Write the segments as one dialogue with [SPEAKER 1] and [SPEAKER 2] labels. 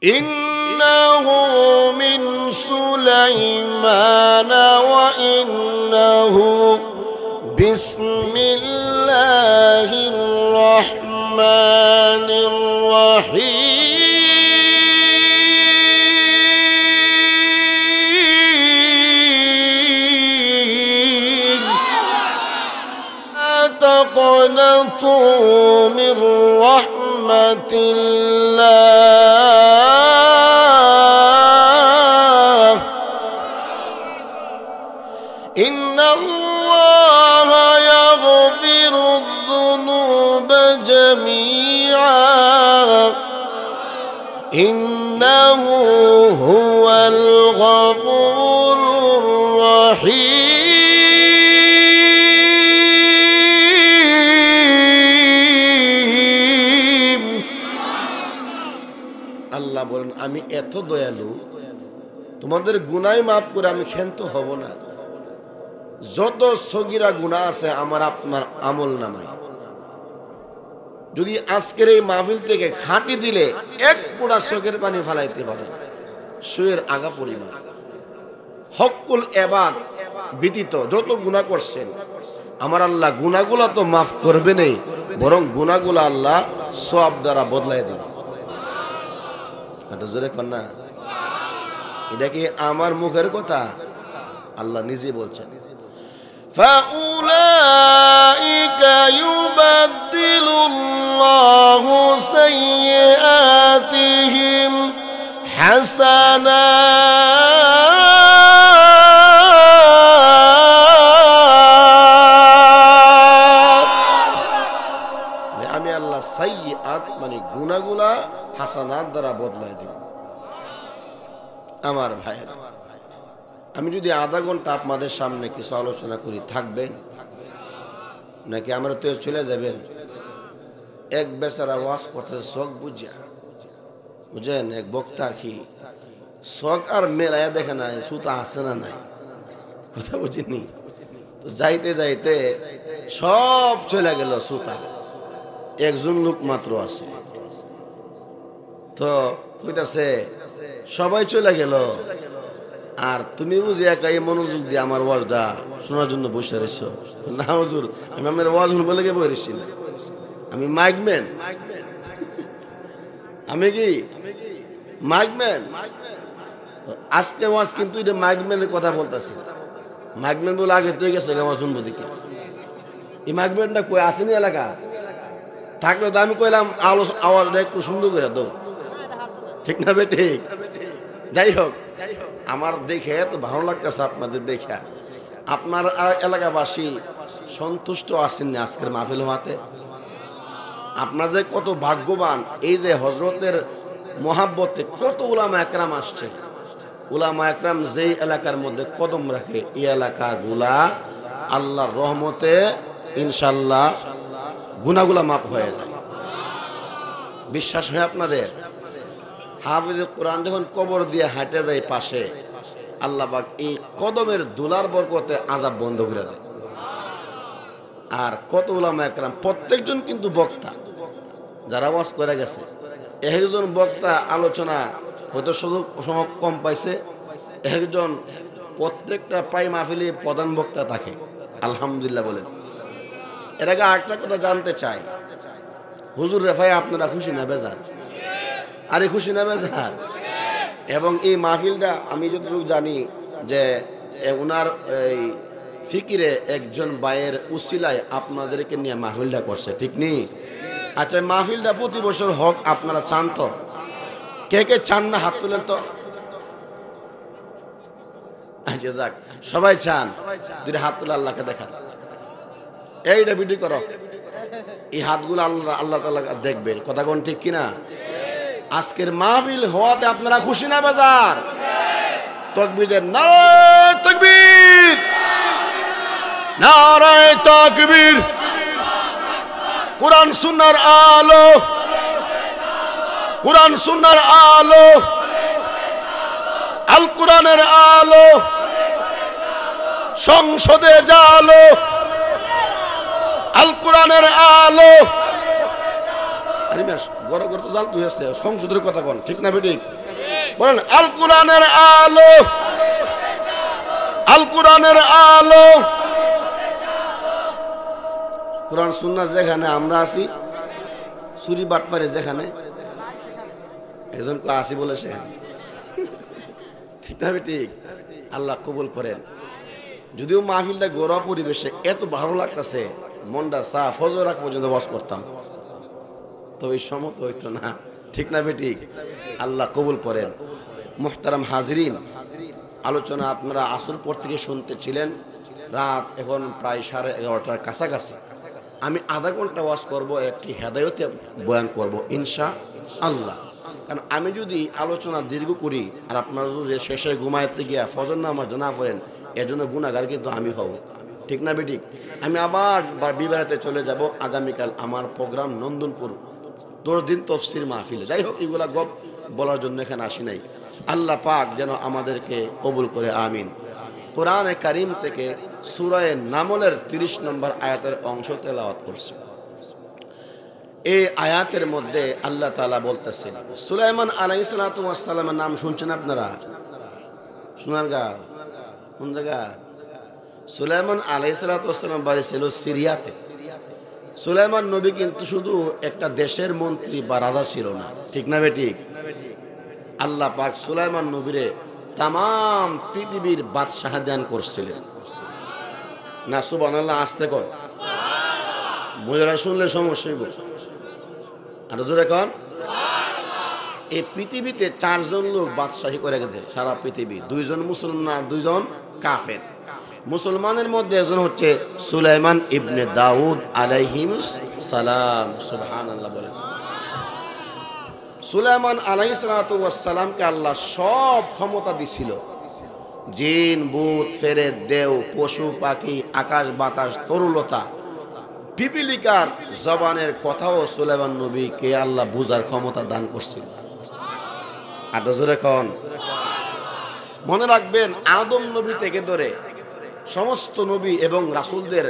[SPEAKER 1] ইন্নাহু মিন সুলাইমান ওয়া ইন্নাহু বিসমিল্লাহির রহমানির রহিম তাকনাতু মির রাহমাতিল্লাহ ইন্নাল্লাহা يغفر جميعا إنه هو الغفور الرحيم আল্লাহ বলেন আমি এত দয়ালু তোমাদের গুনাহ maaf করে আমি ক্ষান্ত হব না যত সগীরা গুনাহ আছে আমার আপনার আমলনামায় যদি আজকের এই মাহফিল থেকে খাঁটি দিলে এক পোড়া চোখের পানি ফেলাইতে পারে সুয়ের আগা পরিমাণ হকুল ইবাদ ব্যতীত যত গুনাহ করছেন আমার আল্লাহ গুনাহগুলো তো maaf করবে না বরং গুনাহগুলো আল্লাহ সওয়াব দ্বারা বদলায় দিবে এটা জোরে কোন না এটা কি আমার মুখের কথা আল্লাহ নিজে বলছেন فَأُولَئِكَ يُبَدِّلُ اللَّهُ سَيِّئَاتِهِمْ حَسَنَاتٍ আমি আল্লাহ সাইয়্যাত মানে গুনাহগুলা হাসানাত দ্বারা বদলায় দিব আমার ভাইরা আমি যদি আধা ঘন্টা আপনাদের সামনে কিছু আলোচনা করি থাকবেন নাকি আমরা তো চলে যাবেন এক বেচারা ওয়াজ করতে শখ বুঝা বুঝেন এক বক্তার কি শখ আর মেলায়া দেখে না সুতা আছে না নাই কথা বুঝিনি তো যাইতে যাইতে সব চলে গেল সুতা একজন লোক মাত্র আছে তো কইতাছে সবাই চলে গেল আর তুমি বুঝি একাই মনোযোগ দিয়ে আমার ওয়াজটা শোনার জন্য বসে রয়েছো না হুজুর আমি আমার ওয়াজ শুনবো লেগে বই রয়েছি না আমি মাইকম্যান আমি কি মাইকম্যান আজকে ওয়াজ কিন্তু এটা মাইকম্যানের কথা বলতেছি মাইকম্যান বলে আগে তুই গেছে আমার শুনবো দিকে এই মাইকম্যানটা কই আসেনি এলাকা থাকলে তো আমি কইলাম আওয়াজটা একটু সুন্দর করে দাও ঠিক না বে ঠিক যাই হোক আমার দেখে তো ভালো লাগতেছে আপনাদের দেখে আপনার এলাকাবাসী সন্তুষ্ট আছেন আজকের মাহফিল হওয়াতে আপনার যে কত ভাগ্যবান এই যে হযরতের মহাব্বতে কত উলামা একরাম আসছে উলামা একরাম যেই এলাকার মধ্যে কদম রাখে এই এলাকাগুলা আল্লাহর রহমতে ইনশাআল্লাহ গুনাহগুলা মাফ হয়ে যায় বিশ্বাস হয় আপনাদের হাফিজে কোরআন যখন কবর দিয়ে হাঁটে যায় পাশে আল্লাহ পাক এই কদমের দুলার বরকতে আযাব বন্ধ করে দেয় আর কত উলামা একরাম প্রত্যেকজন কিন্তু বক্তা যারা ওয়াজ করে গেছে একজন বক্তা আলোচনা হয়তো সুযোগ কম পাইছে একজন প্রত্যেকটা প্রায় মাহফিলে প্রধান বক্তা থাকে আলহামদুলিল্লাহ বলেন এর আগে আরেকটা কথা জানতে চাই হুজুর রেফায় আপনারা খুশি না বেজার আরে খুশি না বেজার এবং এই মাহফিলটা আমি যতটুকু জানি যে ওনার এই ফিকিরে একজন ভাইয়ের উসিলায় আপনাদেরকে নিয়ে মাহফিলটা করছে ঠিক নেই আচ্ছা মাহফিলটা প্রতি বছর হোক আপনারা চান তো কে কে চান না হাত তুলেন তো আচ্ছা যাক সবাই চান যদি হাত তুলে আল্লাহকে দেখান এইটা ভিডিও করো এই হাতগুলো আল্লাহ আল্লাহ তাআলা দেখবেন কথা কোন ঠিক কিনা আজকের মাহফিল হওয়াতে আপনারা খুশি না বাজার তাকবীর দেন নারায়ে তাকবীর নারায়ে তাকবীর কুরআন সুন্নাহর আলো কুরআন সুন্নাহর আলো আল কুরআনের আলো সংসদে জালো আল কুরআনের আলো আরে গড় গড় তো জাল তুই আসছে সংসদের কথা কোন ঠিক না বেঠিক বলেন আল কোরআনের আলো আল কোরআনের আলো কোরআন সুন্নাহ যেখানে আমরা আছি চুরি বাটপারে যেখানে একজন কো আসি বলে সেখানে ঠিক না বেঠিক আল্লাহ কবুল করেন যদিও মাহফিলটা ঘরোয়া পরিবেশে এত ভালো লাগতেছে মনটা সাফ ফজর রাখ পর্যন্ত বস করতাম তো এই সমত হইতো না ঠিক না বেঠিক আল্লাহ কবুল করেন মুহতারাম হাজিরিন আলোচনা আপনারা আসর পর থেকে শুনতেছিলেন রাত এখন প্রায় 11:30টার কাছাকাছি আমি আধা ঘন্টা ওয়াজ করব একটি হেদায়েতে বয়ান করব ইনশাআল্লাহ কারণ আমি যদি আলোচনা দীর্ঘ করি আর আপনারা যদি শেষে ঘুমাইতে গিয়া ফজর নামাজ না পড়েন এর জন্য গুনাহগার কিন্তু আমি হব ঠিক না বেঠিক আমি আবার বিবাহিতে চলে যাব আগামীকাল আমার প্রোগ্রাম নন্দনপুর 10 দিন তফসির মাহফিলে যাই হোক এগুলা গপ বলার জন্য এখানে আসি নাই আল্লাহ পাক যেন আমাদেরকে কবুল করে আমিন কোরআনে কারীম থেকে সূরা নামলের 30 নম্বর আয়াতের অংশ তেলাওয়াত করছি এই আয়াতের মধ্যে আল্লাহ তাআলা বলতেছেন সুলাইমান আলাইহিস সালাতু ওয়াস সালামের নাম শুনছেন আপনারা সোনারগাঁও কোন জায়গা সুলাইমান আলাইহিস সালাতু ওয়াস সালাম বাড়ি ছিল সিরিয়াতে সুলাইমান নবী কিন্তু শুধু একটা দেশের মন্ত্রী বা রাজা ছিল না ঠিক না বেঠিক আল্লাহ পাক সুলাইমান নবীরে तमाम পৃথিবীর বাদশাহ দান করছিলেন না সুবহানাল্লাহ আস্তে কর মুজরা শুনলে সমস্যা হইব আর জোরে কোন এই পৃথিবীতে 4 জন লোক বাদশাহী করে গেছে সারা পৃথিবী 2 জন মুসলমান আর 2 জন কাফের মুসলমানের মধ্যে একজন হচ্ছে সুলাইমান ইবনে দাউদ আলাইহিস সালাম সুবহানাল্লাহ বলেন সুলাইমান আলাইহিস সালাতু ওয়াস সালামকে আল্লাহ সব ক্ষমতা দিছিল জিন ভূত ফেরেত দেও পশু পাখি আকাশ বাতাস তরুলতা পিপিলিকার জবানের কথাও সুলাইমান নবীকে আল্লাহ বুঝার ক্ষমতা দান করছিল আর জোরে কোন মনে রাখবেন আদম নবী থেকে ধরে সমস্ত নবী এবং রাসূলদের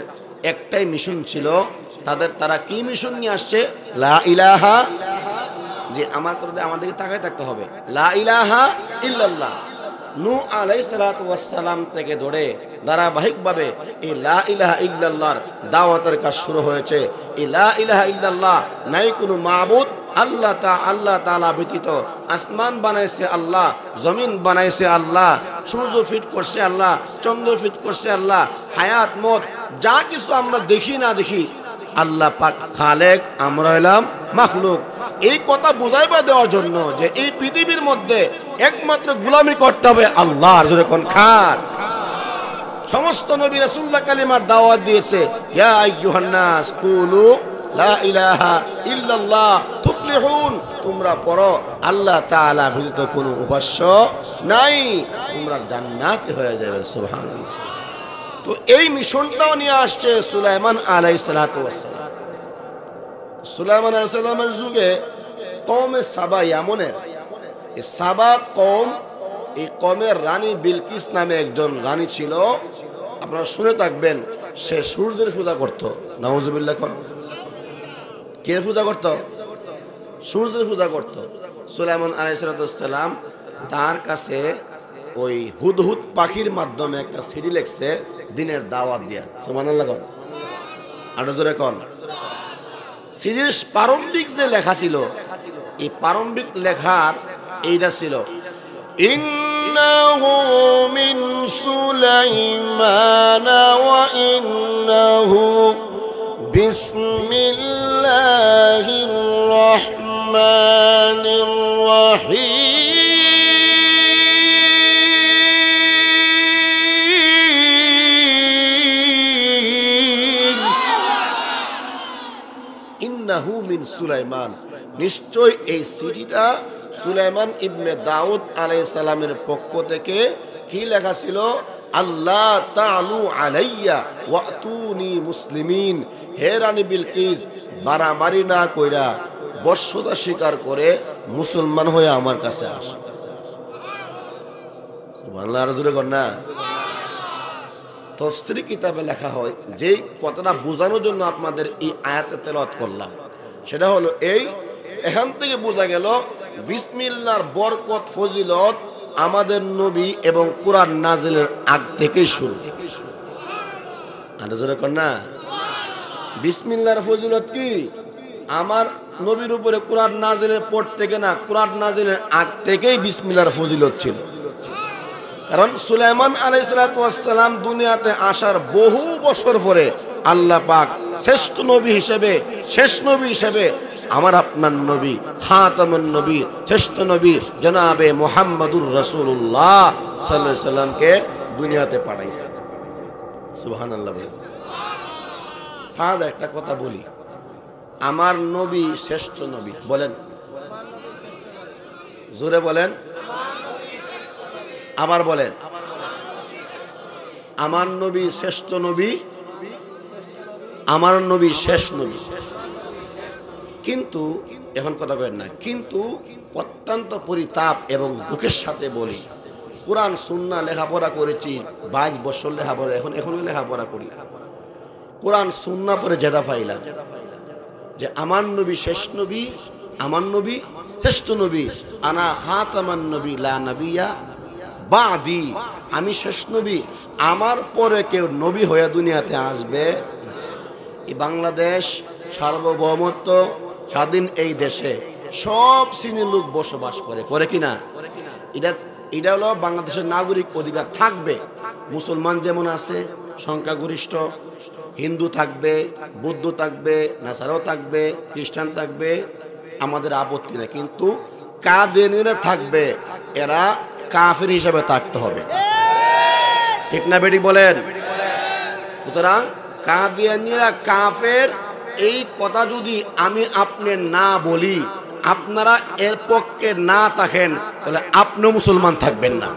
[SPEAKER 1] একটাই মিশন ছিল তারা কি মিশন নিয়ে আসছে লা ইলাহা যে আমার কথাতে আমাদেরকে তাকায় থাকতে হবে লা ইলাহা ইল্লাল্লাহ নূহ আলাইহিস সালাতু ওয়াস সালাম থেকে ধরে ধারাবাহিকভাবে এই লা ইলাহা ইল্লাল্লাহর দাওয়াতের কাজ শুরু হয়েছে এই লা ইলাহা ইল্লাল্লাহ নাই কোনো মাবুদ আল্লাহ তাআলা ব্যতীত আসমান বানাইছে আল্লাহ জমিন বানাইছে আল্লাহ সূর্য ফিট করছে আল্লাহ চন্দ্র ফিট করছে আল্লাহ হায়াত মত যা কিছু আমরা দেখি না দেখি আল্লাহ পাক খালেক আমরা হলাম মাখলুক এই কথা বুঝাইবা দেওয়ার জন্য যে এই পৃথিবীর মধ্যে একমাত্র গোলামি করতে হবে আল্লাহর জোরে কোন খান সমস্ত নবী রাসূলুল্লাহ কালিমার দাওয়াত দিয়েছে ইয়া আইয়ুহান নাস কুলু লা ইলাহা ইল্লাল্লাহ তুফলিহুন তোমরা পড়ো আল্লাহ তাআলা ব্যতীত কোনো উপাস্য নাই তোমরা জান্নাতে হয়ে যাবে সুবহানাল্লাহ তো এই মিশনটাও নিয়ে আসছে সুলাইমান আলাইহিস সালাতু ওয়াস সালাম সুলাইমান আলাইহিস সালামের যুগে কওমে সাবা ইয়ামনের এই সাবা কওম এই কওমের রানী বিলকিস নামে একজন রানী ছিল আপনারা শুনে থাকবেন সে সূর্যের পূজা করত নাউজুবিল্লাহ কোন কে পূজা করত সূর্যের পূজা করত সুলাইমান আলাইহিস সালাম তার কাছে ওই হুদহুদ পাখির মাধ্যমে একটা সিডি লিখছে দিনের দাওয়াত দিয়া সুবহানাল্লাহ কোন আর জোরে কোন সিরিজ প্রারম্ভিক যে লেখা ছিল এই প্রারম্ভিক লেখার এইটা ছিল ইন্নাহু মিন সুলাইমান ওয়া ইন্নাহু বিসমিল্লাহির রহমানির রহিম ইন্নাহু মিন সুলাইমান নিশ্চয় এই চিঠিটা সুলাইমান ইবনে দাউদ আলাইহিস সালামের পক্ষ থেকে কি লেখা ছিল আল্লাহ তাআলু আলাইয়া ওয়াতুনি মুসলিমিন হে রানী বিলকিস বাড়াবাড়ি না কইরা বর্ষতা স্বীকার করে মুসলমান হয়ে আমার কাছে আসো সুবহানাল্লাহ রাজুরে কর না তাফসীর কিতাবে লেখা হয় যেই কথাটা বোঝানোর জন্য আপনাদের এই আয়াতে তেলাওয়াত করলাম সেটা হলো এই এখান থেকে বোঝা গেল বিসমিল্লাহর বরকত ফজিলত আমাদের নবী এবং কোরআন নাজিলের আগ থেকেই শুরু। না বিসমিল্লাহর ফজিলত কি? আমার নবীর উপরে কোরআন নাজিলের পর থেকে না, কোরআন নাজিলের আগ থেকেই বিসমিল্লাহর ফজিলত ছিল। কারণ সুলাইমান আলাইহিস সালাম দুনিয়াতে আসার বহু বছর পরে আল্লাহ পাক শ্রেষ্ঠ নবী হিসেবে, শেষ নবী হিসেবে আমার আপনার নবী খাতামুন নবী, শ্রেষ্ঠ নবী জনাবে মুহাম্মদুর রাসূলুল্লাহ সাল্লাল্লাহু আলাইহি সাল্লামকে দুনিয়াতে পাঠাইছে। সুবহানাল্লাহ। ফাদা একটা কথা বলি, আমার নবী শ্রেষ্ঠ নবী, বলেন জোরে বলেন, আবার বলেন, আমার নবী শ্রেষ্ঠ নবী, আমার নবী শেষ নবী। কিন্তু এখন কথা বলেন না, কিন্তু অত্যন্ত পরিতাপ এবং দুঃখের সাথে বলি, কোরআন সুন্নাহ লেখাপড়া করেছি 22 বছর লেখাপড়া, এখনো লেখাপড়া করি। কোরআন সুন্নাহ পরে যেটা পাইলাম যে আমার নবী শেষ নবী, আমার নবী শ্রেষ্ঠ নবী, আনা খাতামান নবী লা নবিয়া বাদি, আমি শেষ নবী, আমার পরে কেউ নবী হয়ে দুনিয়াতে আসবে। এই বাংলাদেশ সার্বভৌমত্ব স্বাধীন এই দেশে সব শ্রেণীর লোক বসবাস করে, করে কিনা? এটা হলো বাংলাদেশের নাগরিক অধিকার থাকবে। মুসলমান যেমন আছে সংখ্যাগরিষ্ঠ, হিন্দু থাকবে, বৌদ্ধ থাকবে, নাসারাও থাকবে, খ্রিস্টান থাকবে, আমাদের আপত্তি নেই। কিন্তু কাদিয়ানীরা থাকবে, এরা কাফের হিসাবে থাকতে হবে, ঠিক না বেটি বলেন? সুতরাং কাদিয়ানীরা কাফের, এই কথা যদি আমি আপনি না বলি, আপনারা এর পক্ষে না থাকেন, তাহলে আপনিও মুসলমান থাকবেন না,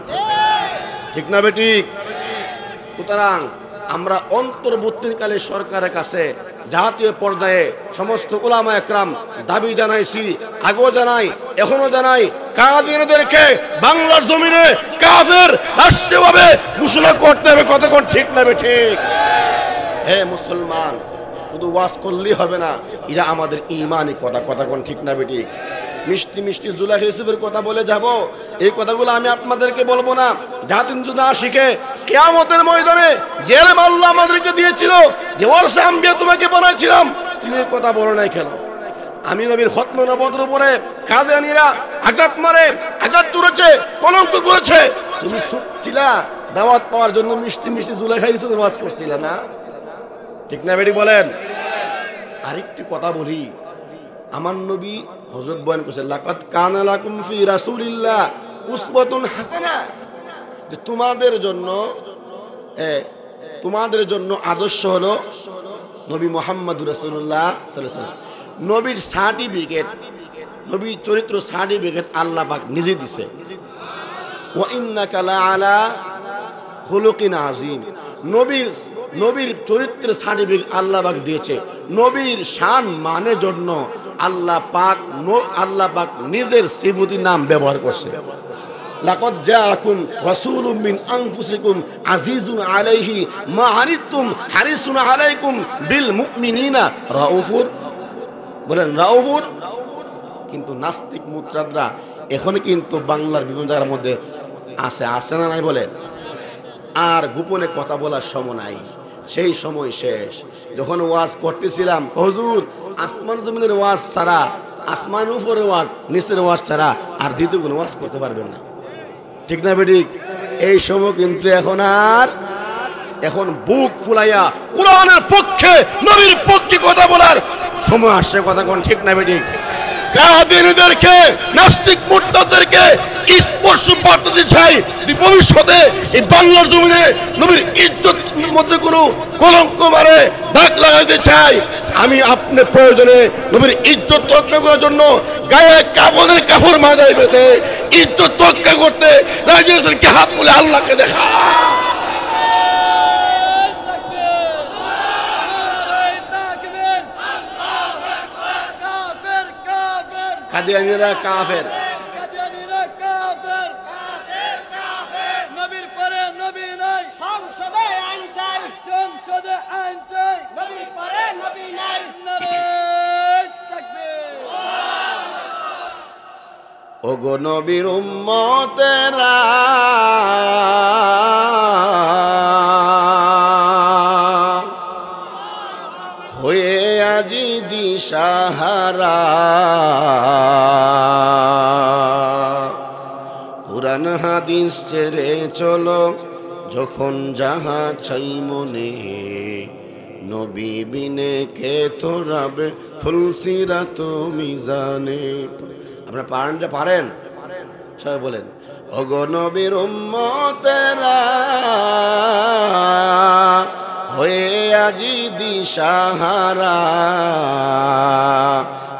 [SPEAKER 1] ঠিক না বেটি? সুতরাং আমরা অন্তর্বর্তীকালে সরকারের কাছে জাতীয় পর্যায়ে সমস্ত উলামা একরাম দাবি জানাইছি, আগেও জানাই, এখনো জানাই, কাদিয়ানীদেরকে বাংলার জমিনে কাফের রাষ্ট্রীয়ভাবে ঘোষণা করতে হবে। কথা কোন ঠিক না ঠিক? হে মুসলমান, শুধু ওয়াজ করলেই হবে না, এরা আমাদের ঈমানি কথা। কথা কোন ঠিক না বেটি? মিষ্টি মিষ্টি জুলাইখা ইউসুফের কথা বলে যাব, এই কথাগুলো আমি আপনাদেরকে বলবো না। জাতিন যদি না শিখে কিয়ামতের ময়দানে যে ইলম আল্লাহ আমাদেরকে দিয়েছিল, যে ওয়ারসে আম্বিয়া তোমাকে বানাইছিলাম, তুমি এই কথা বলো নাই কেন? আমি নবীর খতম নবুয়তের উপরে কাদিয়ানীরা আঘাত মারে, আঘাত তুলেছে, কলঙ্ক করেছে, তুমি চুপ ছিলা, দাওয়াত পাওয়ার জন্য মিষ্টি মিষ্টি জুলাইখা ইউসুফের ওয়াজ করছিলে না, ঠিক না বেটি বলেন? আরেকটি কথা বলি, আমার নবী হযরত বয়ান করেছে, লাকাদ কানা লাকুম ফি রাসূলিল্লাহ উসওয়াতুন হাসানাহ, যে তোমাদের জন্য আদর্শ হলো নবী মুহাম্মদুর রাসূলুল্লাহ সাল্লাল্লাহু আলাইহি ওয়াসাল্লাম। নবীর সার্টিফিকেট, নবীর চরিত্র সার্টিফিকেট আল্লাহ পাক নিজে দিয়েছে। ওয়া ইন্নাকা লাআলা খুলুকিন আযীম, নবীর চরিত্রের সার্টিফিকেট আল্লাহ পাক দিয়েছে। নবীর শান মানের জন্য আল্লাহ পাক নিজের সিফাতের নাম ব্যবহার করছে। লাকাদ জাআকুম রাসূলুম মিন আনফুসিকুম আজিজুন আলাইহি মা আনিতুম হারিসুন আলাইকুম বিল মুমিনিনা রাউফুর, বলেন রাউফুর। কিন্তু নাস্তিক মুত্রাদরা এখন কিন্তু বাংলার বিভিন্ন জায়গার মধ্যে আছে না নাই বলেন? আর গোপনে কথা বলার সময় নাই, সেই সময় শেষ। যখন ওয়াজ করতেছিলাম, হুজুর আসমান জমিনের ওয়াজ ছাড়া, আসমান উপরের ওয়াজ নিচের ওয়াজ ছাড়া আর দ্বিতীয় কোনো ওয়াজ করতে পারবেন না, ঠিক না বেটি? এই সময় কিন্তু এখন বুক ফুলাইয়া কোরআনের পক্ষে, নবীর পক্ষে কথা বলার সময় আসছে। কথা কোন ঠিক না বেটি? কাদিয়ানীদেরকে, নাস্তিক মুরতাদদেরকে স্পর্শ বার্তা দিতে চাই, ভবিষ্যতে এই বাংলার জমিনে নবীর ইজ্জত মধ্যে কোনো কলঙ্ক মারে দাগ লাগাইতে চাই। আমি আপনি প্রয়োজনে নবীর ইজ্জত রক্ষা করার জন্য গায়ে কাপড়ের কাপড় মাথায় বেঁধে ইজ্জত রক্ষা করতে রাজি আছেন? কে হাত তুলে আল্লাহকে দেখা। কাদিয়ানীরা কাফের,
[SPEAKER 2] নবীর পরে নবী নাই, সংসদে আইন চাই, সংসদে আইন চাই, নবীর পরে নবী নাই। নারে তাকবীর।
[SPEAKER 1] ওগো নবীর উম্মতেরা হয়ে আজি দিশাহারা কুরআন হাদিস ছেড়ে চলো যখন যাহা চাই মনে নবী বিনে কে তোরাবে ফুলসিরাত মিজানে। আপনারা পারেন সবাই বলেন ওগো নবীর উম্মতেরা হয়ে আজি দিশাহারা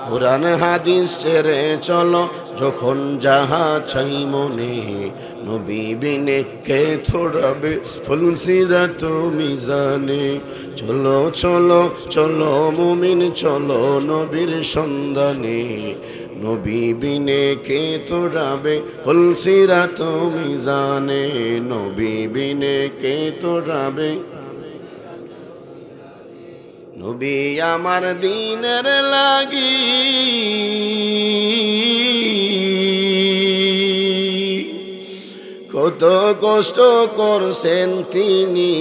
[SPEAKER 1] কুরআন হাদিস ছেড়ে চলো যখন যাহা চাই মনে নবী বিনে কে তোরাবে ফুলসিরাত মিজানে। চলো চলো চলো মুমিন চলো নবীর সন্ধানে নবী বিনে কে তোরাবে ফুলসিরাত মিজানে। নবী বিনে কে তোরাবে নবী আমার দিনের লাগি কত কষ্ট করছেন তিনি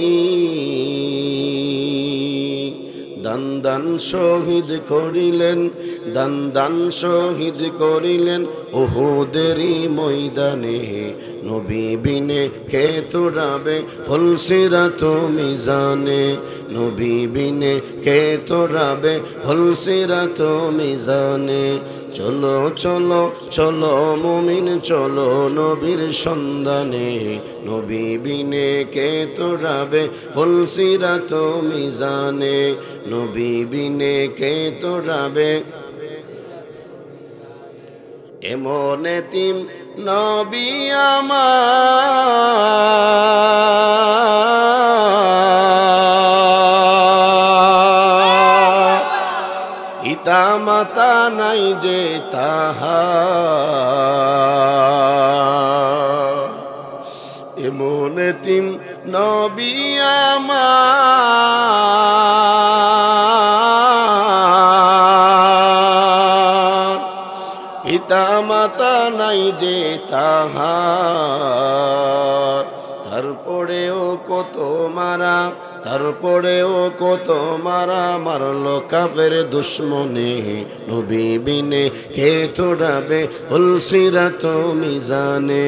[SPEAKER 1] দান দান শহীদ করিলেন দান দান শহীদ করিলেন উহুদেরই ময়দানে নবী বিনে কে তোরাবে ফুলসিরাত মিজানে। নবী বিনে কে তোরাবে ফুলসিরাত মিজানে। চলো চলো চলো মুমিন চলো নবীর সন্ধানে নবী বিনে কে তোরাবে ফুলসিরাত মিজানে। নবী বিনে কে তোরাবে এমন এতিম নবী আমার পিতা মাতা নাই যে তাহার এমন এতিম নবী আমার পিতা মাতা নাই যে তাহার তারপরেও কত মারা তারপরেও কত মারা মারলো কাফের দুশ্মনে নবী বিনে কে তোরাবে ফুলসিরাত মিজানে।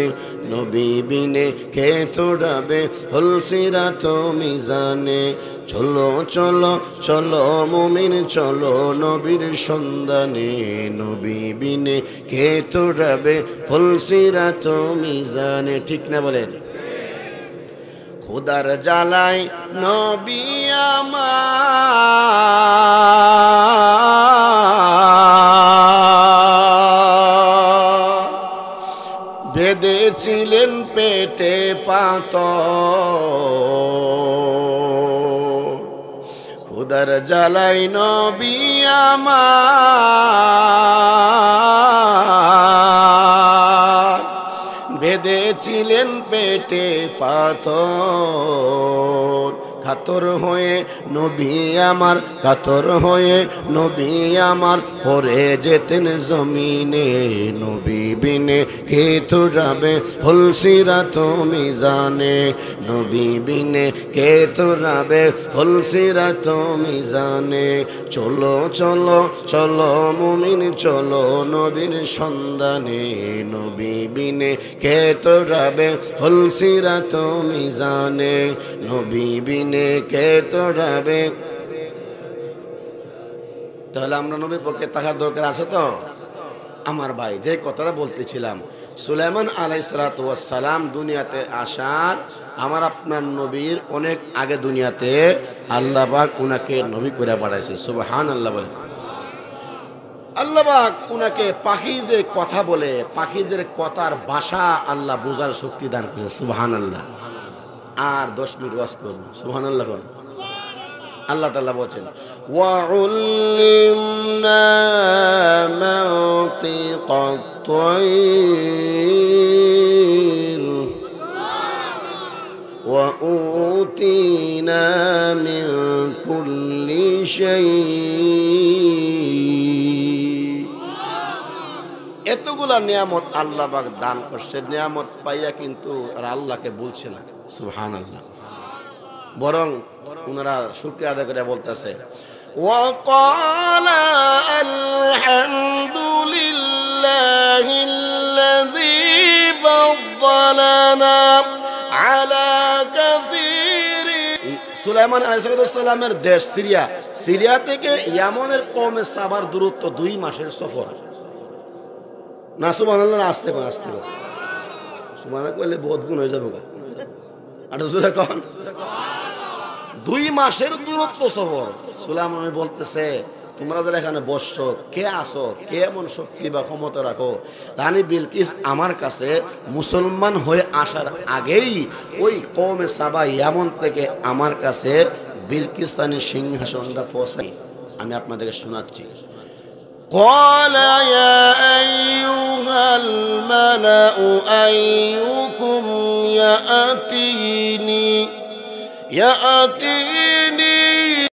[SPEAKER 1] নবী বিনে কে তোরাবে ফুলসিরাত মিজানে। চলো চলো চলো মুমিন চলো নবীর সন্ধানে নবী বিনে কে তোরাবে ফুলসিরাত মিজানে। ঠিক না বলেন? খুদার জ্বালায় নবী আমার বেঁধেছিলেন পেটে পাথর খুদার জ্বালায় নবী আমার বেঁধেছিলেন পেটে পাথর কাতর হয়ে নবী আমার কাতর হয়ে নবী আমার পড়ে যেতেন জমিনে নবী বিনে কে তোরাবে ফুলসিরাত মিজানে। নবী বিনে কে তোরাবে ফুলসিরাত মিজানে। চলো চলো চলো মুমিন চলো নবীর সন্ধানে নবী বিনে কে তোরাবে ফুলসিরাত মিজানে। নবী বিনে কে তোরাবে। তাহলে আমরা নবীর পক্ষে থাকার দরকার আছে তো। আমার ভাই যে কথাটা বলতেছিলাম সুলাইমান আলাইহিস সালাতু ওয়াস সালাম দুনিয়াতে আসার আমার আপনার নবীর অনেক আগে দুনিয়াতে আল্লাহ পাক উনাকে নবী করে পাঠাইছে। সুবহানাল্লাহ বলে। আল্লাহ পাক উনাকে পাখিদের কথা বলে পাখিদের কথার ভাষা আল্লাহ বোঝার শক্তি দান করেছে। সুবহানাল্লাহ। আর 10 মিনিট ওয়াজ করব। সুবহানাল্লাহ। আল্লাহ তাআলা বলেন ওয়াউল্লিমনা মাওতিকাত তায়র ওয়াউতিনা মিন কুল্লি শাই। এতগুলা নিয়ামত আল্লাহ পাক দান করছে, নিয়ামত পাইয়া কিন্তু আর আল্লাহকে বলছে না সুবহানাল্লাহ, বরং ওনারা শুকরিয়া আদায় করে বলতেছে وقال الحمد لله الذي فضلنا على كثير। সুলাইমান আলাইহিস সালামের দেশ সিরিয়া, সিরিয়া থেকে ইয়ামনের কওমে সাবার দূরত্ব 2 মাসের সফর। না সুবহানাল্লাহ, আসতে কোন আসতে সুবহানাল্লাহ কইলে বহুত গুণ হয়ে যাবে। আর জোরে কোন 2 মাসের দূরত্ব সফর। সুলাইমান বলতেছে তোমরা যারা এখানে বসছো, কে আসো, কে এমন শক্তি বা ক্ষমতা রাখো, রানী বিলকিস আমার কাছে মুসলমান হয়ে আসার আগেই ওই কওমে সাবা ইয়ামন থেকে আমার কাছে বিলকিস্তানের সিংহাসনটা পৌঁছাই। আমি আপনাদেরকে শোনাচ্ছি। قال يا أيها الملأ أيكم يأتيني